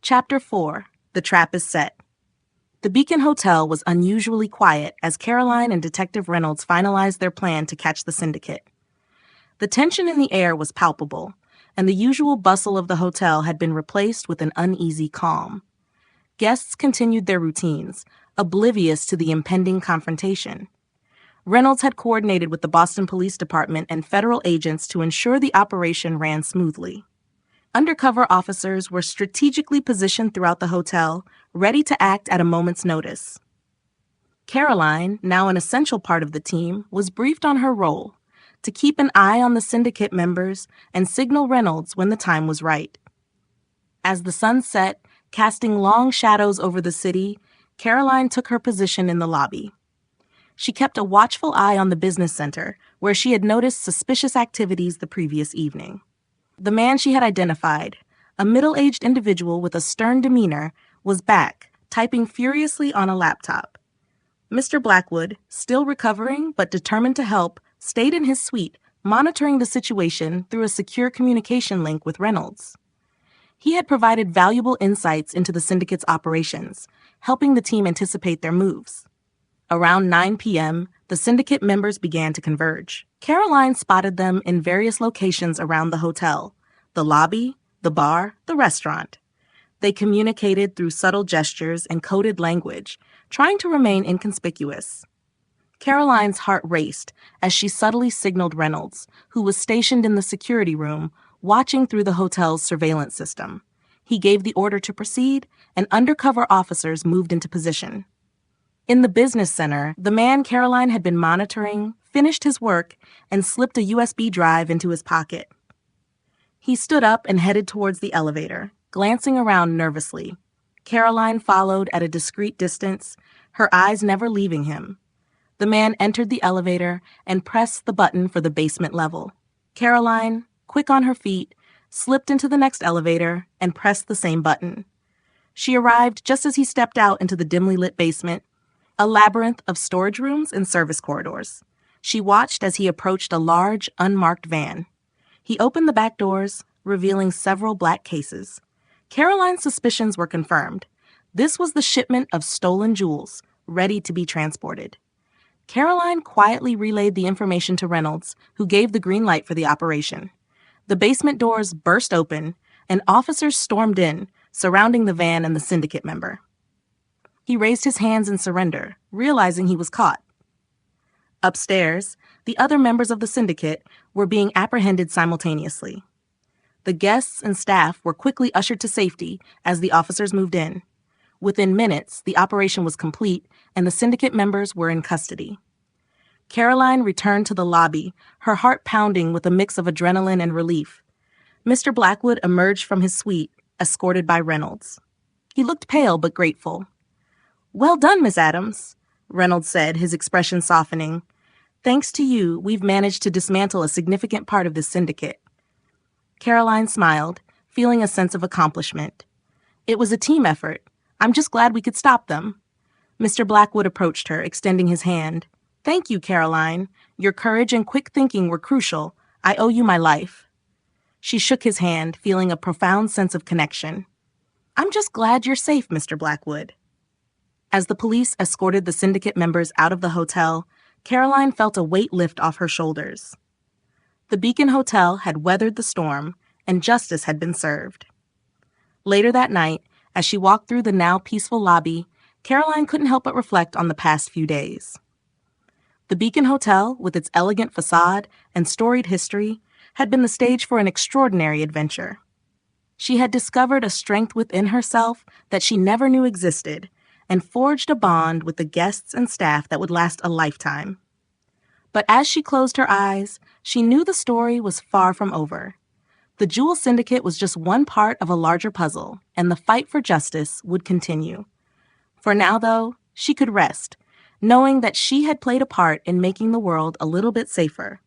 Chapter 4. The Trap is Set. The Beacon Hotel was unusually quiet as Caroline and Detective Reynolds finalized their plan to catch the syndicate. The tension in the air was palpable, and the usual bustle of the hotel had been replaced with an uneasy calm. Guests continued their routines, oblivious to the impending confrontation. Reynolds had coordinated with the Boston Police Department and federal agents to ensure the operation ran smoothly. Undercover officers were strategically positioned throughout the hotel, ready to act at a moment's notice. Caroline, now an essential part of the team, was briefed on her role: to keep an eye on the syndicate members and signal Reynolds when the time was right. As the sun set, casting long shadows over the city, Caroline took her position in the lobby. She kept a watchful eye on the business center, where she had noticed suspicious activities the previous evening. The man she had identified, a middle-aged individual with a stern demeanor, was back, typing furiously on a laptop. Mr. Blackwood, still recovering but determined to help, stayed in his suite, monitoring the situation through a secure communication link with Reynolds. He had provided valuable insights into the syndicate's operations, helping the team anticipate their moves. Around 9 p.m., the syndicate members began to converge. Caroline spotted them in various locations around the hotel: the lobby, the bar, the restaurant. They communicated through subtle gestures and coded language, trying to remain inconspicuous. Caroline's heart raced as she subtly signaled Reynolds, who was stationed in the security room, watching through the hotel's surveillance system. He gave the order to proceed, and undercover officers moved into position. In the business center, the man Caroline had been monitoring finished his work and slipped a USB drive into his pocket. He stood up and headed towards the elevator, glancing around nervously. Caroline followed at a discreet distance, her eyes never leaving him. The man entered the elevator and pressed the button for the basement level. Caroline, quick on her feet, slipped into the next elevator and pressed the same button. She arrived just as he stepped out into the dimly lit basement, a labyrinth of storage rooms and service corridors. She watched as he approached a large, unmarked van. He opened the back doors, revealing several black cases. Caroline's suspicions were confirmed. This was the shipment of stolen jewels, ready to be transported. Caroline quietly relayed the information to Reynolds, who gave the green light for the operation. The basement doors burst open, and officers stormed in, surrounding the van and the syndicate member. He raised his hands in surrender, realizing he was caught. Upstairs, the other members of the syndicate were being apprehended simultaneously. The guests and staff were quickly ushered to safety as the officers moved in. Within minutes, the operation was complete and the syndicate members were in custody. Caroline returned to the lobby, her heart pounding with a mix of adrenaline and relief. Mr. Blackwood emerged from his suite, escorted by Reynolds. He looked pale but grateful. "Well done, Miss Adams," Reynolds said, his expression softening. "Thanks to you, we've managed to dismantle a significant part of this syndicate." Caroline smiled, feeling a sense of accomplishment. "It was a team effort. I'm just glad we could stop them." Mr. Blackwood approached her, extending his hand. "Thank you, Caroline. Your courage and quick thinking were crucial. I owe you my life." She shook his hand, feeling a profound sense of connection. "I'm just glad you're safe, Mr. Blackwood." As the police escorted the syndicate members out of the hotel, Caroline felt a weight lift off her shoulders. The Beacon Hotel had weathered the storm, and justice had been served. Later that night, as she walked through the now peaceful lobby, Caroline couldn't help but reflect on the past few days. The Beacon Hotel, with its elegant facade and storied history, had been the stage for an extraordinary adventure. She had discovered a strength within herself that she never knew existed, and forged a bond with the guests and staff that would last a lifetime. But as she closed her eyes, she knew the story was far from over. The Jewel Syndicate was just one part of a larger puzzle, and the fight for justice would continue. For now, though, she could rest, knowing that she had played a part in making the world a little bit safer.